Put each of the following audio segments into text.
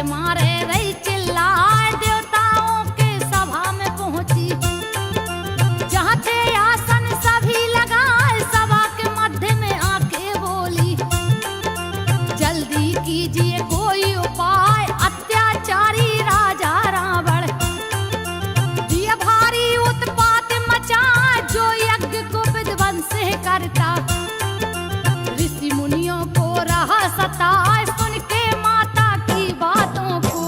मारे रही चिल्लाए, देवताओं के सभा में पहुंची। जहाँ थे आसन सभी लगाए, सभा के मध्य में आके बोली, जल्दी कीजिए कोई उपाय, अत्याचारी राजा रावण दिया भारी उत्पात मचाए, जो यज्ञ को विध्वंस करता। ऋषि मुनियों को रहा सताए, सुन के माता की बातों को।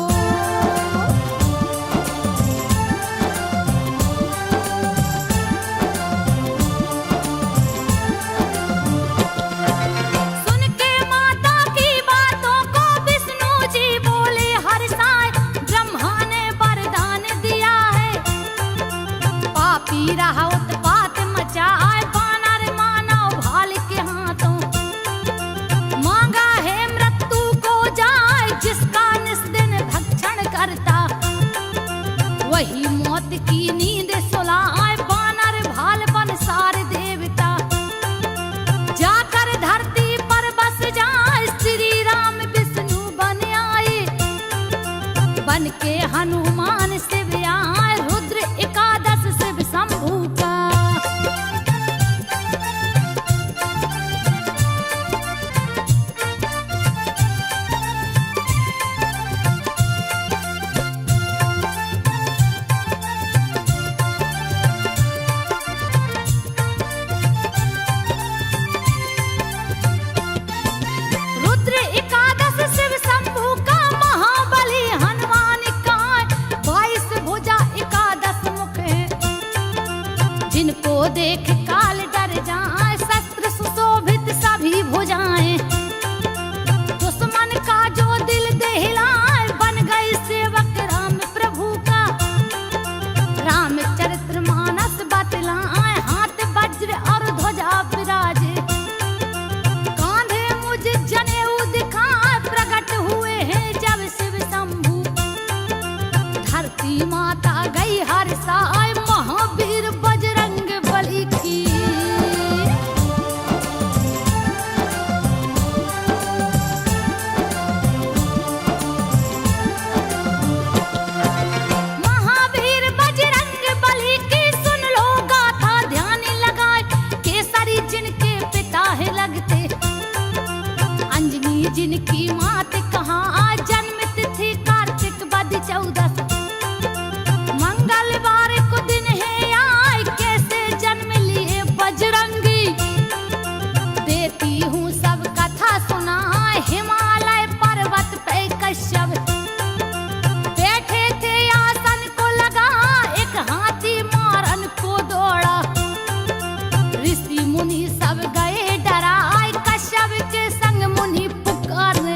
सुन के माता की बातों को विष्णु जी बोले हर्षाए, ब्रह्मा ने वरदान दिया है, पापी रहा उत्पात मचाए, वानर मानव भाल के हाथों। मांगा है मृत्यु को जाए, जिसका निस्दिन भक्षण करता, वही मौत की नींद सुलाए, वानर भाल बन सार देवता। जाकर धरती पर बस जाए, श्री राम विष्णु बन आए, बन के हनुमान शिव आए, रुद्र एकादश शिव शंभू का। रुद्र एकादश शिव शंभू का, महाबली हनुमान का, 22 भुजा एकादश मुख है, जिनको देख काल डर जाए, शस्त्र सुशोभित सभी भुजाएं। दुश्मन का जो दिल दहलाए, बन गए सेवक राम प्रभु का। रामचरित्र मानस बतलाए, हाथ वज्र और ध्वजा विराजे, कांधे मुझ जनेऊ दिखाए, प्रकट हुए हैं जब शिव शंभू। धरती माता गई हर्षाए, महावीर बजरंग बली की। महावीर बजरंग बली की, सुन लो गाथा ध्यान लगाए, केसरी जिनके पिता है लगते, अंजनी जिनकी मात कहाँ, जन्म तिथि कार्तिक वद 14। मंगलवार को दिन है आए, कैसे जन्म लिए बजरंगी, देती हूँ सब कथा सुनाए, हिमालय पर्वत पे कश्यप बैठे थे आसन को लगा, एक हाथी मारन को दौड़ा, ऋषि मुनि सब गए डराए, कश्यप के संग मुनि पुकारे।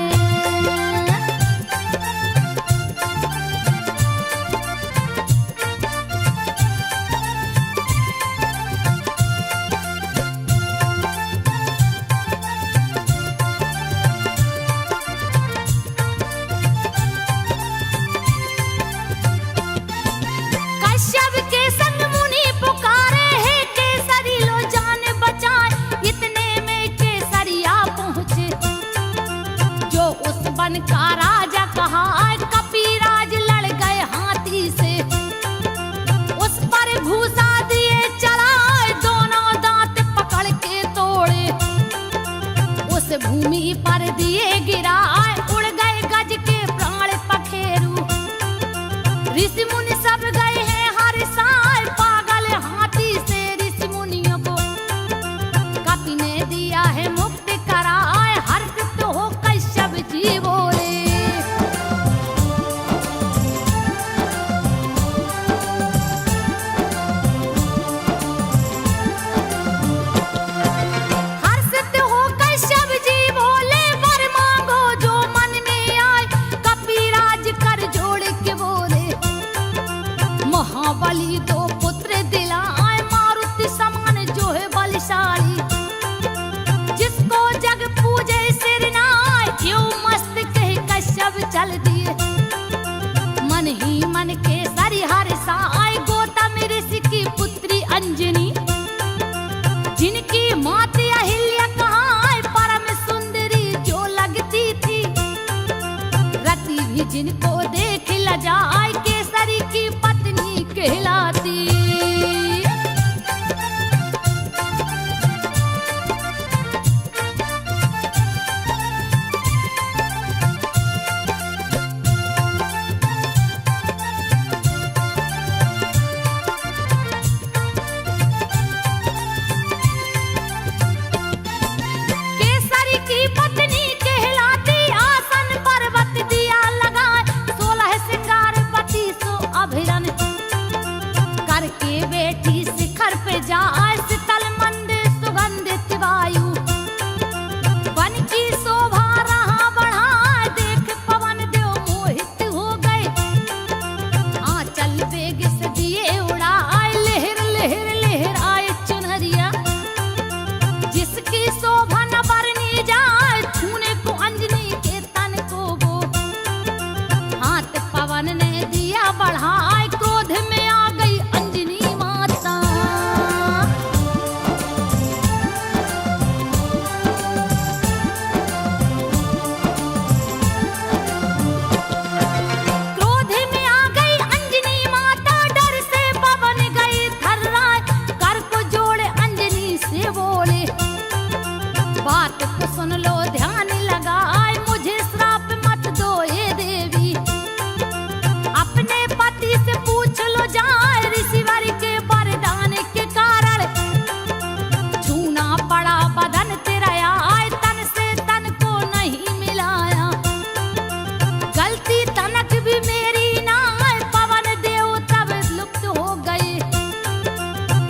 कश्यप के संग मुनि पुकारे, हे केसरी लो जान बचाए, इतने में केसरिया पहुँचे, जो उस वन का राजा कहा, कपिराज लड़ गए हाथी से, उस पर घूसा दिए चलाए, दोनों दांत पकड़ के तोड़े, उस भूमि पर दिए गिराए, उड़ गए गज के प्राण पखेरु। ऋषि मुनि सब गए हैं हर्षाए, पागल हाथी से ऋषि मुनियों को कपि ने दिया है मुक्त कराए, हर्षित हो कश्यप जी बोले। हर्षित हो कश्यप जी बोले, वर भी जिनको देख लजाए केसरी की पत्नी कहलाती। केसरी की पत्नी कहलाती, आसन पर्वत दिया लगाए, 16 श्रृंगार 32 अभिरन करके बैठी शिखर पे जाए, शीतल मंद सुगंधित वायु वन की शोभा रहा बढ़ाए, देख पवन देव मोहित हो गए, आंचल वेग से दिए उड़ाए, लहर लहर लहर आए चुनरिया, जिसकी शोभा न बरनी जाए, छूने को अंजनी के तन को वो, हाथ पवन ने दिया बढ़ाए, क्रोध में आ गई अंजनी माता। क्रोध में आ गई अंजनी माता, डर से पवन गई थर्राए, कर को जोड़े अंजनी से बोले, बात को सुन लो ध्यान लगाए, मुझे श्राप मत दो ये देवी, अपने पति से पूछ लो जाए, ऋषिवर के वरदान के कारण छूना पड़ा बदन तेरा आए, तन से तन को नहीं मिलाया, गलती तनक भी मेरी ना आए, पवन देव तब लुप्त हो गए,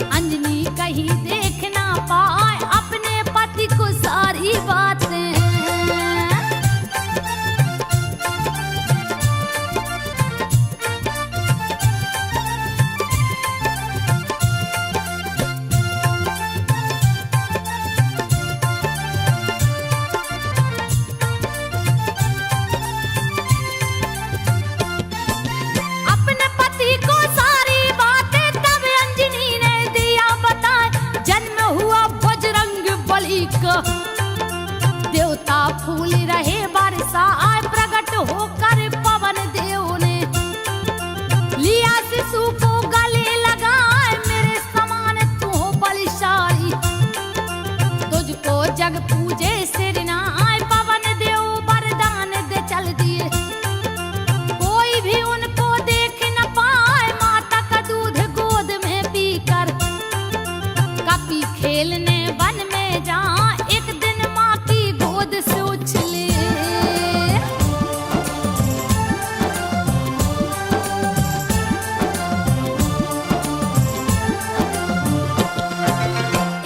अंजनी कहीं देख ना पाए अपने पति को सारी बातें। अपने पति को सारी बातें तब अंजनी ने दिया बताए, जन्म हुआ बजरंग बली का, देवता फूल रहे बरसाए, प्रकट होकर पवन देव ने लिया शिशु को गले लगाए, मेरे समान तू हो बलशाली, तुझको जग पूजे सिर नाए, पवन देव वरदान दे चल दिए, कोई भी उनको देख न पाए, माता का दूध गोद में पीकर कपी खेलने वन में जा, एक दिन माँ की गोद से उछले,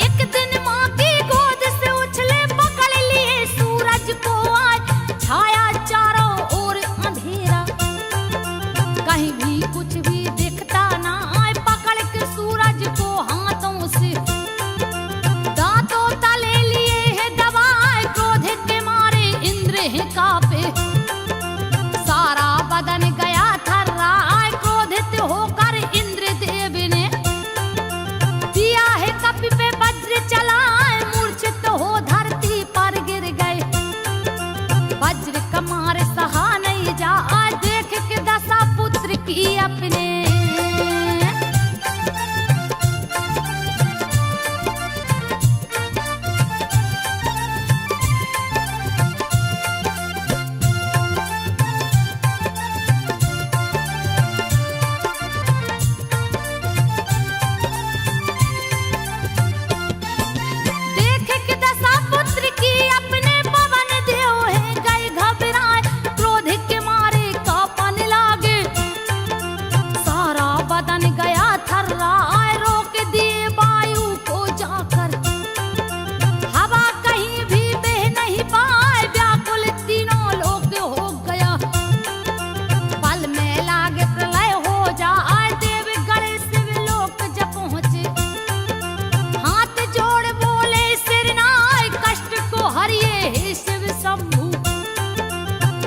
एक दिन माँ की गोद से उछले, पकड़ लिए सूरज को आज, छाया चारों ओर अंधेरा, कहीं भी कुछ भी दिखता ना आए, पकड़ के सूरज को हाथों से दांतों तले लिए है दबाए, क्रोध के मारे इंद्र है कांपे, सारा बदन गया थर्राए, क्रोधित होकर इंद्र देव ने दिया है कपि पे वज्र चलाए, मूर्छित हो धरती पर गिर गए, वज्र कमार सहा नहीं जा, देख के दशा पुत्र की अपने। देख के दशा पुत्र की अपने, पवन देव है गए घबराए, क्रोध के मारे कांपन लागे, सारा बदन गया थर्राए, रोक दिए वायु को जाकर, हवा कहीं भी बह नहीं पाए, व्याकुल तीनों लोक हो गया, पल में लागे प्रलय हो जाए, देव गणेश शिव लोक जब पहुँचे, हाथ जोड़ बोले सिर नाय, कष्ट को हरिए हे शिव शंभु,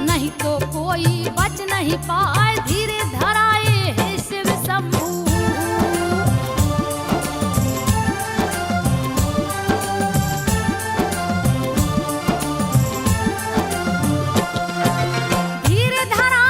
नहीं तो कोई बच नहीं पाए, धीरे धराए हे शिव शंभु। धीरे धरा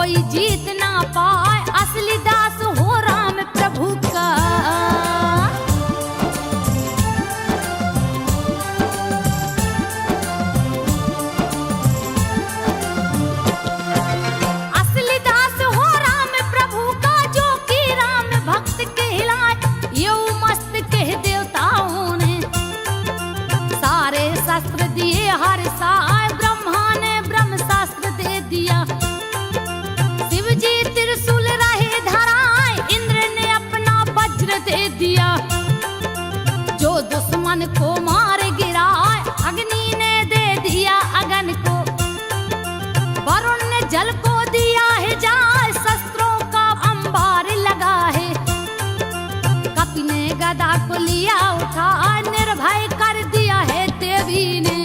कोई जीत ना पाए, असली दास हो राम प्रभु का। असली दास हो राम प्रभु का, जो कि राम भक्त कहलाए। यो मस्त कह देवताओं ने सारे शास्त्र दिए हर साय, ब्रह्मा ने ब्रह्म शास्त्र दे दिया। शिव जी त्रिशूल रहे धराए, इंद्र ने अपना वज्र दे दिया। जो दुश्मन को मार गिराए, अग्नि ने दे दिया अगन को। वरुण ने जल को दिया है जाय, शस्त्रों का अंबार लगा है। कपि ने गदा को लिया उठा, निर्भय कर दिया है देवी ने।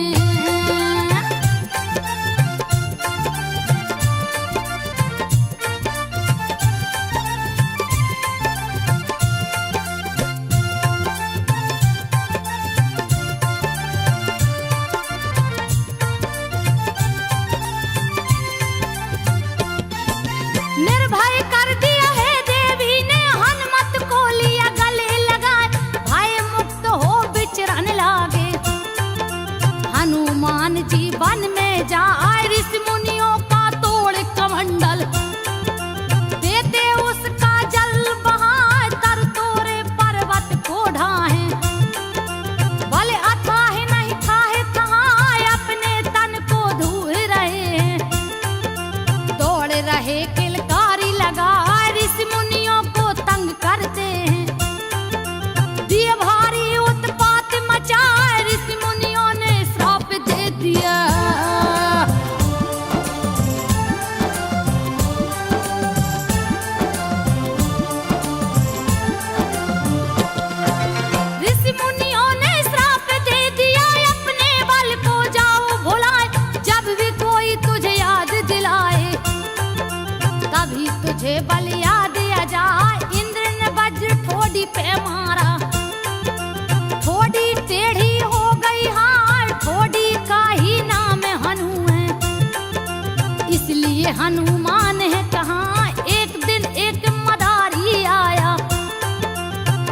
निर्भय कर दिया है देवी ने, हनुमत को लिया गले लगाए। भय मुक्त हो विचरन लागे, हनुमान जी वन में जाए। ऋषि मुनियों का तोड़ कमंडल, देते उसका जल बहाए। तर तोरे पर्वत को ढाहे, बल अथाह नहीं थाहे तहाए। अपने तन को धूल रहे हैं, दौड़ रहे किलकारी लगा। ऋषि मुनियों को तंग करते हैं, दिए भारी उत्पात मचाए। ऋषि मुनियों ने श्राप दे दिया। ऋषि मुनियों ने श्राप दे दिया, अपने बल को जाओ भुलाए। जब भी कोई तुझे याद दिलाए, तभी तुझे बल याद आ जाए। इंद्र ने वज्र ठोड़ी पे मारा, ठोड़ी टेढ़ी हो गई हार। ठोड़ी का ही नाम हनु है, इसलिए हनुमान है कहाँ। एक दिन एक मदारी आया,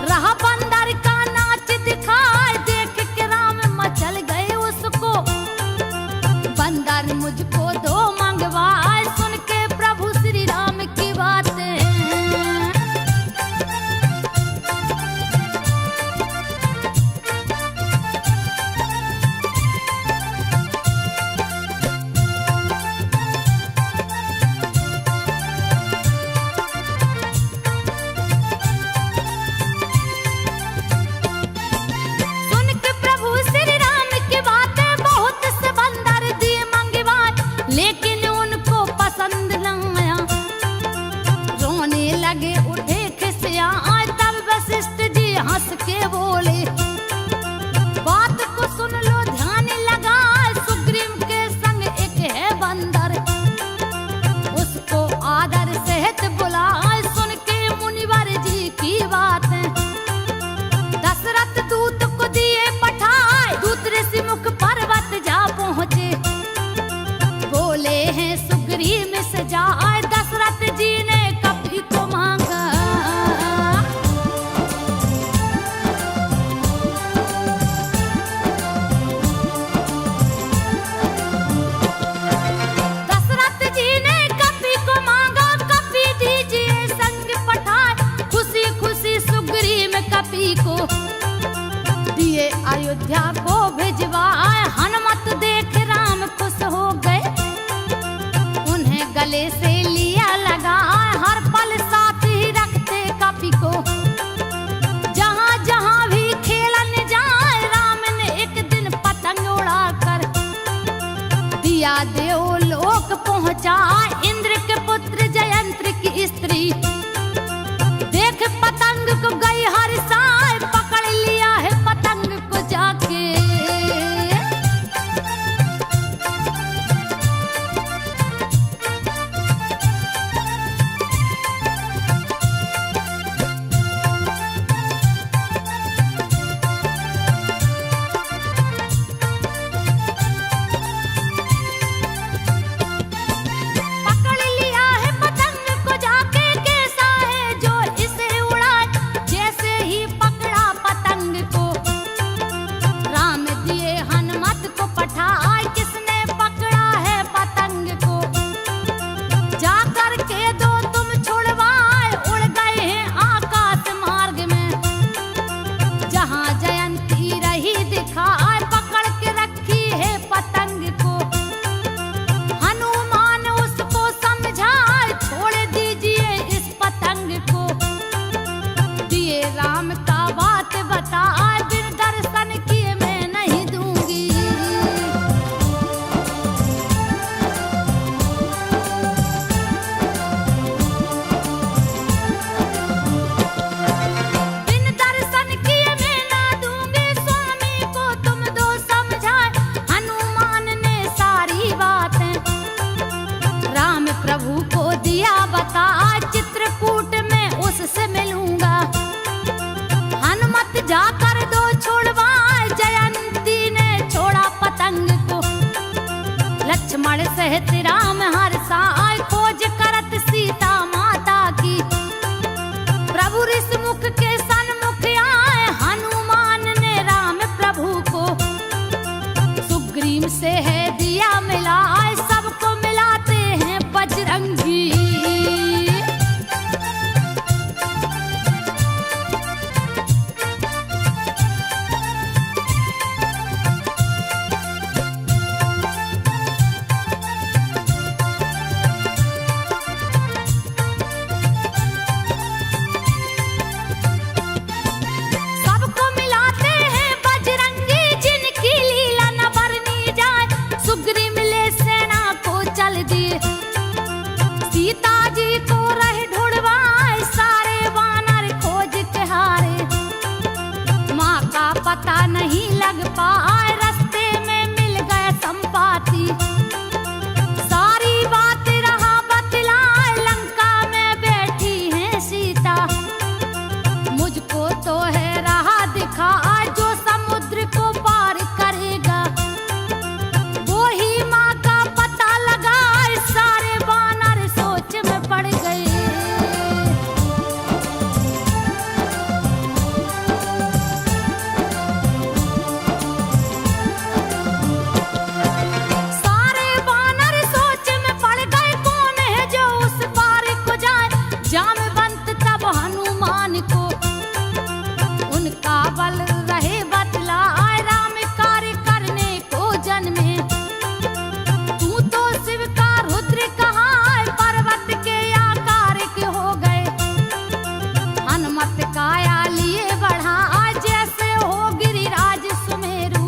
रहा बंदर का नाच दिखाए। देख के राम मचल गए उसको, बंदर मुझको दो मंगवाए। सुन के प्रभु श्री राम की बातें, सुन के प्रभु श्री राम की बातें। बहुत से बंदर दिए मंगवाए, लेकिन उनको पसंद न आया। रोने लगे उठे खिसिया, तब वशिष्ठ जी हंस के बोले। बात को सुन लो ध्यान लगा, सुग्रीव के संग एक है बंदर। उसको आदर सहित बुलाए। सुन के मुनिवर जी की बातें, दशरथ दूत को दिए पठाए। दूत ऋषि मुख पर्वत जा पहुँचे, बोले हैं सुग्रीव से जाए। दशरथ जी ने कपि को मांगा, दशरथ जी ने कपि को मांगा। कपि दीजिए संग पठाए, खुशी खुशी सुग्रीव कपि को दिए अयोध्या को भिजवाए। हनुमत देख राम खुश हो गए, उन्हें गले से लिया लगा। हर पल साथ ही रखते कपि को, जहाँ जहाँ भी खेलन जाए। राम ने एक दिन पतंग उड़ाकर दिया देवलोक पहुँचा। इंद्र के पुत्र जयंत्र की स्त्री देख पतंग को गई हर साय। पकड़ लिया है पतंग को जाके, सहित राम हर साय खोज करत सीता माता की। प्रभु ऋषमुख के सन्मुख आए हनुमान ने राम प्रभु को सुग्रीव से है दिया मिलाए, सबको मिलाते हैं बजरंगी। पता नहीं लग पाए रास्ते में मिल गए संपाति, सारी बात रहा बतलाए लंका में बैठी है सीता। मुझको तो है रहा दिखा जो समुद्र को पार करेगा, वो ही माँ का पता लगा। सारे वानर सोच में पड़ गए। जामवंत तब हनुमान को उनका बल रहे बतलाए, राम कार्य करने को जन्मे। तू तो शिव का रुद्र कहा पर्वत के आकार के हो गए, हनुमत काया लिए बढ़ा जैसे हो गिरिराज सुमेरु।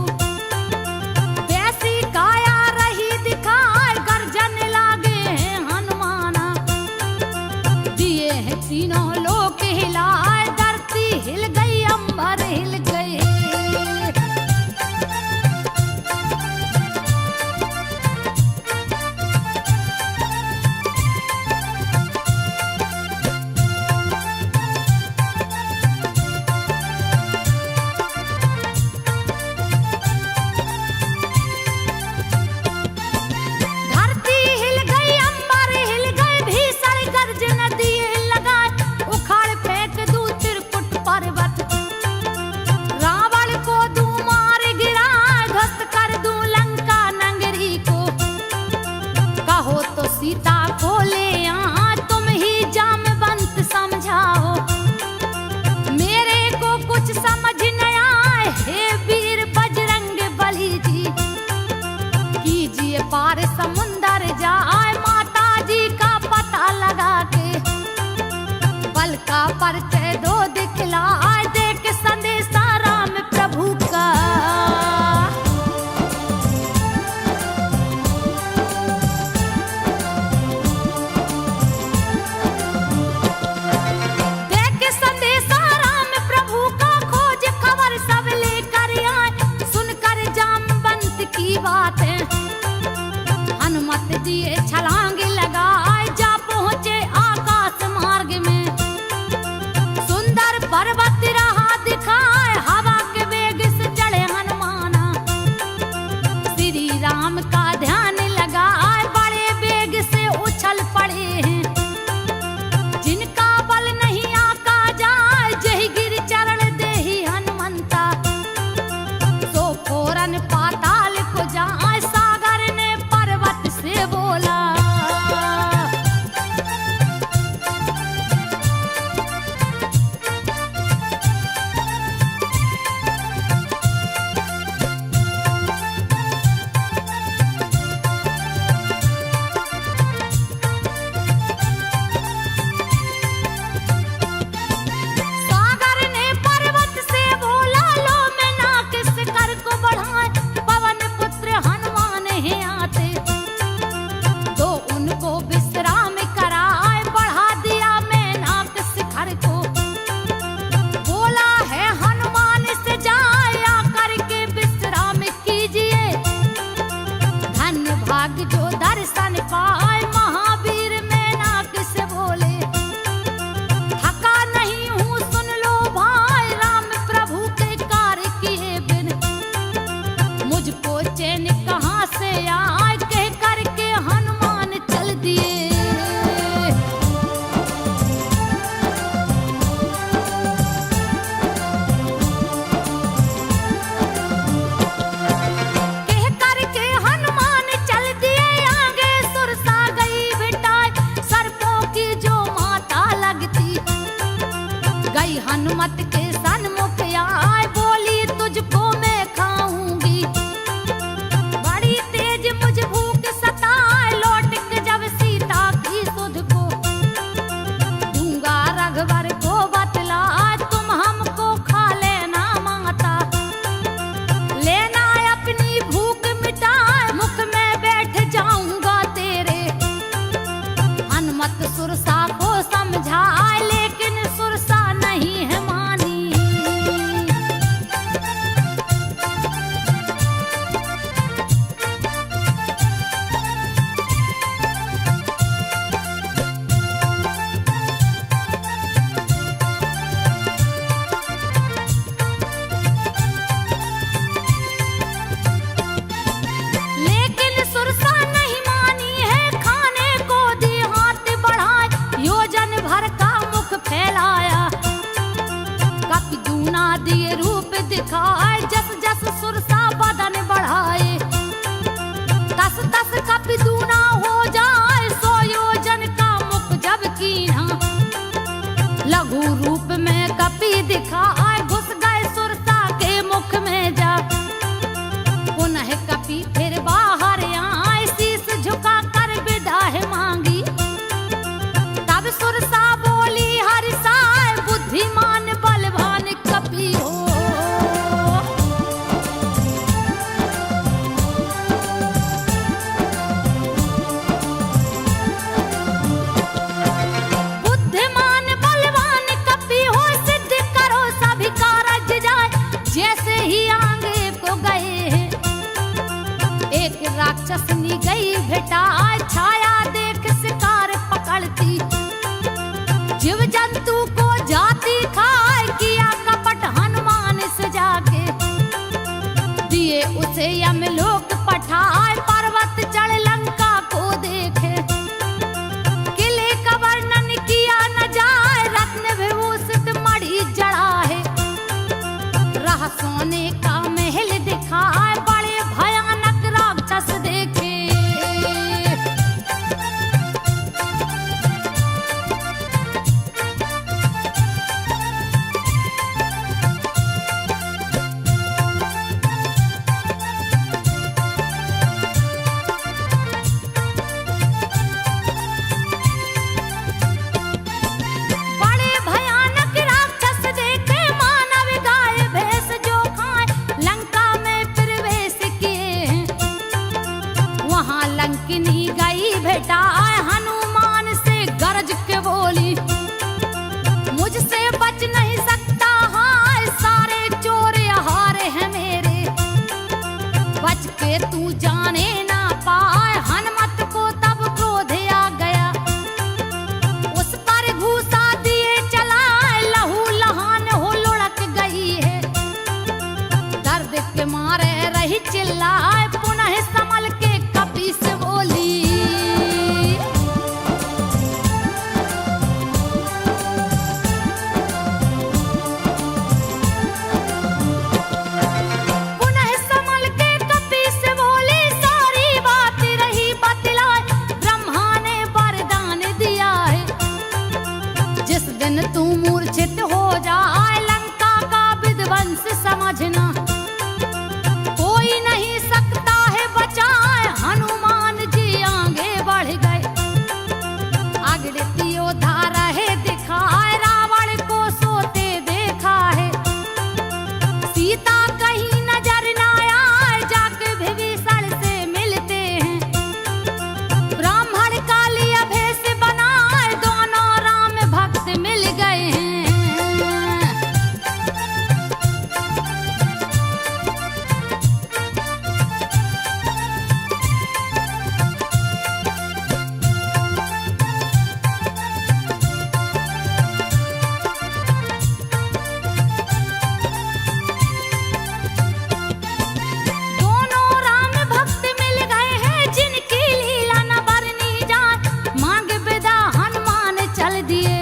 वैसी काया रही दिखाए गर्जन लागे हैं हनुमाना, दिए हैं तीनों लोक हिलाए, धरती हिल गई अंबर हिल गए। धरती हिल गई अंबर हिल गए, भीषण गर्जन दिए लगाए, उखाड़ फेंक दूं त्रिकुट पर्वत। रावण को दूं मार गिराए, ध्वस्त कर दूं लंका नगरी को। कहो तो सीता को ले आ, तुम ही जामवंत समझाओ। मेरे को कुछ समझ न आए, हे वीर बजरंग बली जी। कीजिए पार समुंदर जाए, माता जी का पता लगा के। बल का परिचय दो दिखलाए, देख संदेशा राम प्रभु का। देख संदेशा राम प्रभु का, खोज खबर सब लेकर आए। सुनकर जामवंत की बातें हनुमत दिए छलांग लगाए, जा पहुँचे आकाश मार्ग में। सुंदर पर्वत रहा दिखाए, हवा के वेग से चढ़े हनुमाना। श्री राम का ध्यान लगाए, बड़े वेग से उछल पड़े हैं। जिनका बल नहीं आका जाए, जही गिर चरण देहि हनुमंता। सो फौरन पाताल को जाए, सागर ने पर्वत से बोला। सागर ने पर्वत से बोला, लो मैं नाक से कर को बढ़ाए, पवन पुत्र हनुमान हैं आते। तो उनको विश्राम कराए, बढ़ा दिया मैं नाक शिखर को। बोला है हनुमान से जाए, आकर के विश्राम कीजिए। धन्य भाग जो दर्शन पाए, महावीर मैं नाक से बोले। थका नहीं हूँ सुन लो भाई, राम प्रभु के कार्य किए बिन। मुझको चैन कहाँ से आए, कह करके एक राक्षसनी गई भेटाए, छाया देख शिकार पकड़ती, जीव जंतु को जाती खाए, किया कपट हनुमान से जाके, दिए उसे यमलोक पठाए, पर्वत चढ़ लंका को देखे, किले का वर्णन किया न जाए, रत्न विभूषित मणि जड़ा है, रह सोने का महल दिखाए, बड़े भयानक राक्षस देखे। बड़े भयानक राक्षस देखे, मानव गाय भैंस जो खाए, लंका में प्रवेश किए, वहां लंकिनी गई भेटाए, हनुमान से गरज के बोली, मुझसे बच नहीं सकता हाय, सारे चोर हारे हैं मेरे, बच के तू जाने ना पाए, हनुमत को तब क्रोध आ गया, उस पर घूसा दिए चलाए, लहू लहान हो लुढ़क गई है, दर्द के मारे रही चिल्लाए, पुनः संभल के कपी से बोली, पुनः संभल के कपी से बोली, सारी बात रही बतलाए, ब्रह्मा ने वरदान दिया है, जिस दिन तू मूर्छित हो जाए, लंका का विध्वंस समझना, कोई नहीं सकता है बचाए, हनुमान जी आगे बढ़ गए, अगड़ित योद्धा रहे दिखाए, रावण को सोते देखा है, सीता कहीं नजर न आए, जाके विभीषण से मिलते हैं, ब्राह्मण काली भेष बनाए, दोनों राम भक्त मिल गए हैं। दोनों राम भक्त मिल गए हैं, जिनकी लीला न बरनी जाए, मांग विदा हनुमान चल दिए,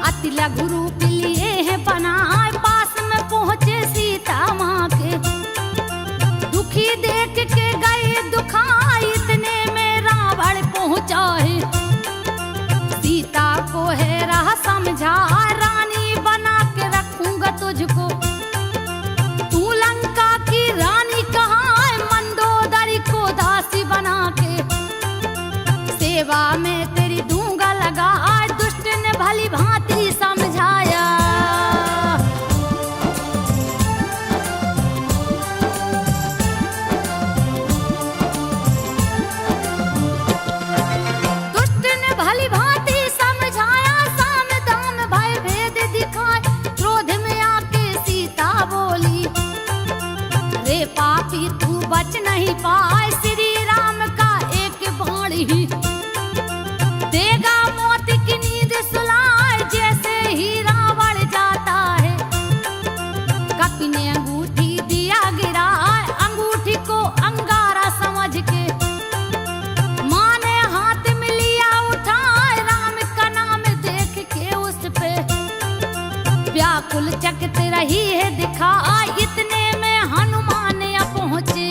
अति लघु रूप लिए हैं बनाए, पास में पहुंचे सीता माँ के, दुखी देख के गए दुखाए, इतने में रावण पहुंचा है, सीता को है राह समझा, रानी बना के रखूंगा तुझको, तू लंका की रानी कहाँ है, मंदोदरी को दासी बना के, सेवा में तेरी दूंगा लगा, दुष्ट ने भली भांति समझाया, दुष्ट ने भली भांति समझाया, साम दाम भय भेद दिखाए, क्रोध में आके सीता बोली, रे पापी तू बच नहीं पाए, श्री राम का एक बाण ही देगा मौत की नींद सुलाए, जैसे ही रावण जाता है, कपी ने अंगूठी दिया गिराए, अंगूठी को अंगारा समझ के, माँ ने हाथ में लिया उठाए, राम का नाम देख के उस पे व्याकुल चकित रही है दिखाए, इतने में हनुमान आ पहुंचे,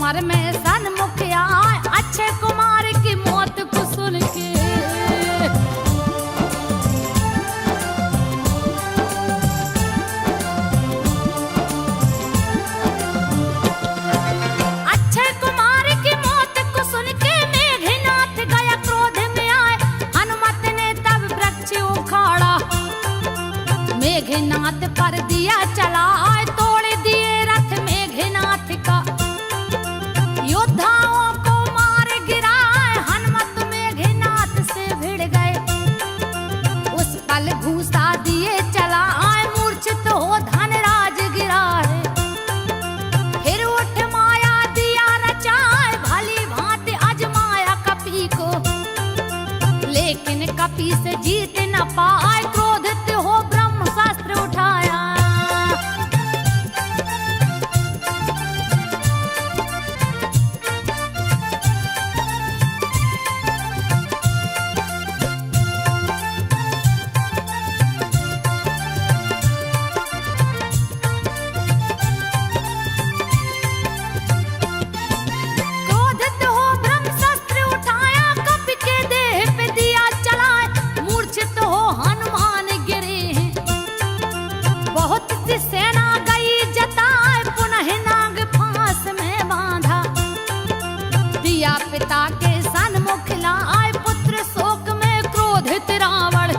समर में सन्मुख आए अक्षय कुमार की मौत को सुन के। अक्षय कुमार की मौत को सुन के मेघनाथ गया क्रोध में आए, हनुमत ने तब वृक्ष उखाड़ा, मेघनाथ पर दिया चलाए, तोड़ दिए रथ मेघनाथ का, योद्धाओं को मार गिराए, हनुमत मेघनाथ से भिड़ गए, उस पल घूसा दिए चलाए, मूर्छित हो धनराज गिरा है, फिर उठ माया दिया रचाए, भली भांति अजमाया कपी को, लेकिन कपी से जीत न पाए, क्रोधित हो ब्रह्मास्त्र उठाया। क्रोधित हो ब्रह्मास्त्र उठाया, कपि के देह पे दिया चलाए, मूर्छित हो हनुमान गिरे हैं, बहुत सी सेना गई जताए, पुनः नाग फांस में बांधा, दिया पिता के सन्मुख लाए, पुत्र शोक में क्रोधित रावण,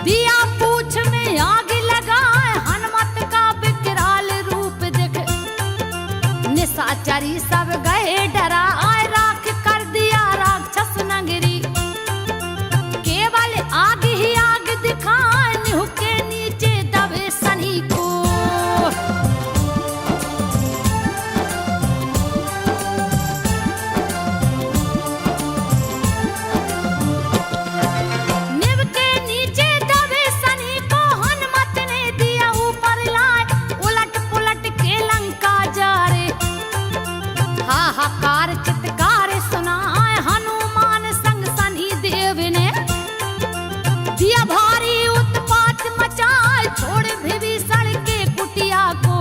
दिया पूछ में आग लगाए, हनुमत का विकराल रूप देख, निशाचरी सब गए डराए, राख कर दिया राक्षस नगरी, केवल आग ही आग दिखाए, निहु के नीचे दबे शनि को। निव के नीचे दबे शनि को, हनुमत ने दिया ऊपर लाए, उलट पुलट के लंका जा रे, हाहाकार चित्कार सुनाए, हनुमान संग शनि देव ने, दिया भारी उत्पात मचाए, छोड़ विभीषण के कुटिया को,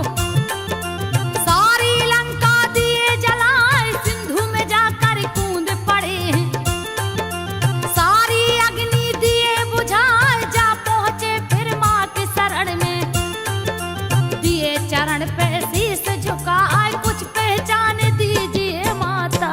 सारी लंका दिए जलाए, सिंधु में जाकर कूद पड़े हैं, सारी अग्नि दिए बुझाए, जा पहुंचे फिर माँ के शरण में, दिए चरण पे शीश झुकाए, कुछ पहचान दीजिए माता।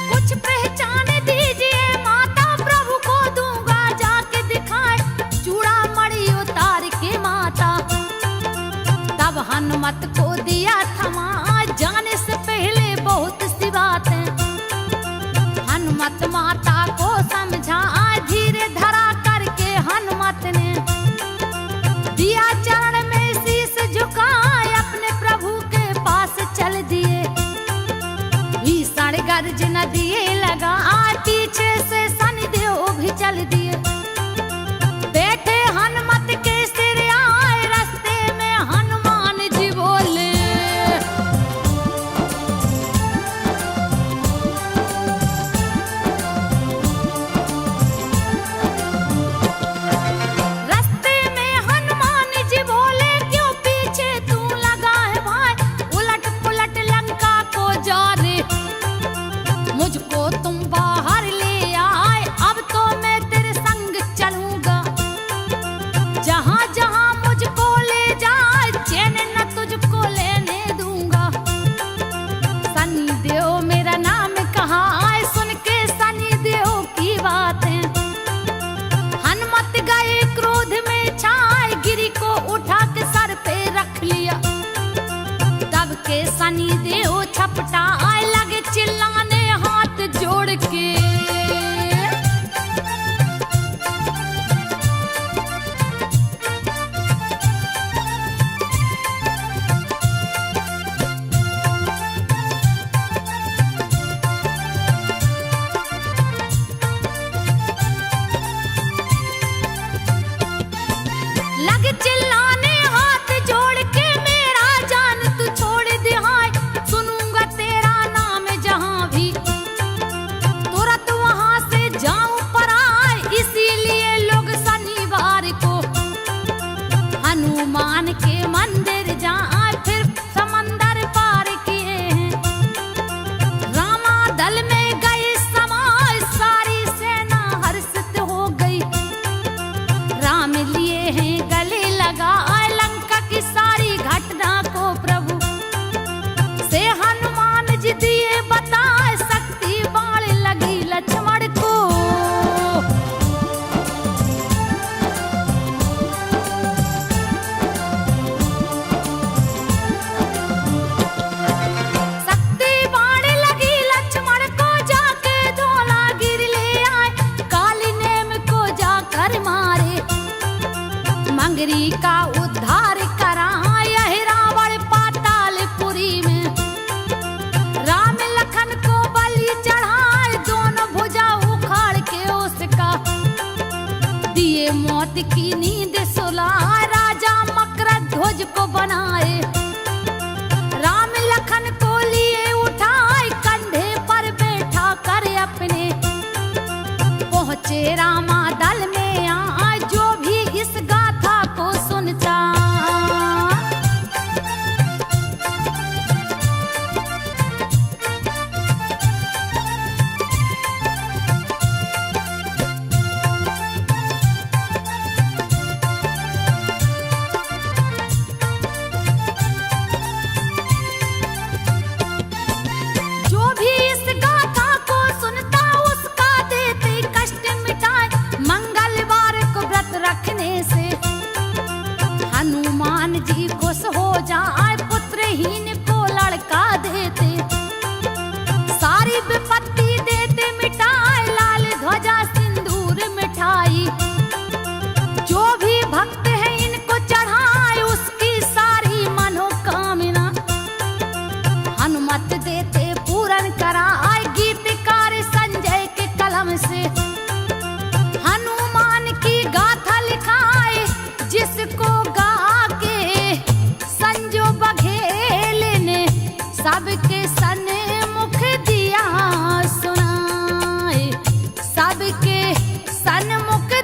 कुछ पहचान दीजिए माता, प्रभु को दूंगा जाके दिखाए, चूड़ा मणि उतार के माता, तब हनुमत को दिया थमा, जाने से पहले बहुत सी बातें, हनुमत माता को समझा, धीरे धरा करके हनुमत ने, दिया चरण में शीश झुकाए, अपने प्रभु के पास चल दिए, भीषण गर्जन दिए लगा, पीछे से शनिदेव भी चल दिए, बैठे हनुमत के सिर आए, रास्ते में हनुमान जी बोले, रास्ते में हनुमान जी बोले, क्यों पीछे तू लगा है भाई, उलट पुलट लंका को जा रे, मुझको तुम बाहर ले आए, अब तो मैं तेरे संग चलूंगा, जहां जहां मुझको ले जाए, चैन न तुझको लेने दूंगा, शनि देव मेरा नाम कहा आए, सुन के शनि देव की बातें, हनुमत गए क्रोध में छाए, गिरी को उठा के सर पे रख लिया, तब के शनि देव छपटाए लगे, चिल्लाने हाथ जोड़ के। लग चिल्लाने लगाए लंका की सारी घटना को प्रभु से हनुमान जी दिए बताए, शक्ति बाण लगी लक्ष्मण को। शक्ति बाण लगी लक्ष्मण को, जाके धौलागिरी ले आए, काली नेम को जाकर मारे, मंगरी का उद्धार कराए रावण पातालपुरी में। राम लखन को बलि चढ़ाए, दोनों भुजा उखाड़ के उसका दिए मौत की नींद सुलाए, राजा मकरध्वज को बनाए, राम लखन को लिए उठाए, कंधे पर बैठा कर अपने पहुंचे रामा दल में आए, जो भी इस गाथा को सुनता। जो भी इस गाथा को सुनता, उसका देते कष्ट मिटाए, मंगलवार को व्रत रखने से हनुमान जी खुश हो जाए, पुत्रहीन को लड़का देते, सारी विपत्ति देते मिटाए, लाल ध्वजा सिंदूर मिठाई, जो भी भक्त है इनको चढ़ाए, उसकी सारी मनोकामना हनुमत देते पूर्ण कराए। गीतकार संजय के कलम से हनुमान की गाथा लिखाए, जिसको गा के संजो बघेल ने सबके सन्मुख दिया सुनाए, सबके सन्मुख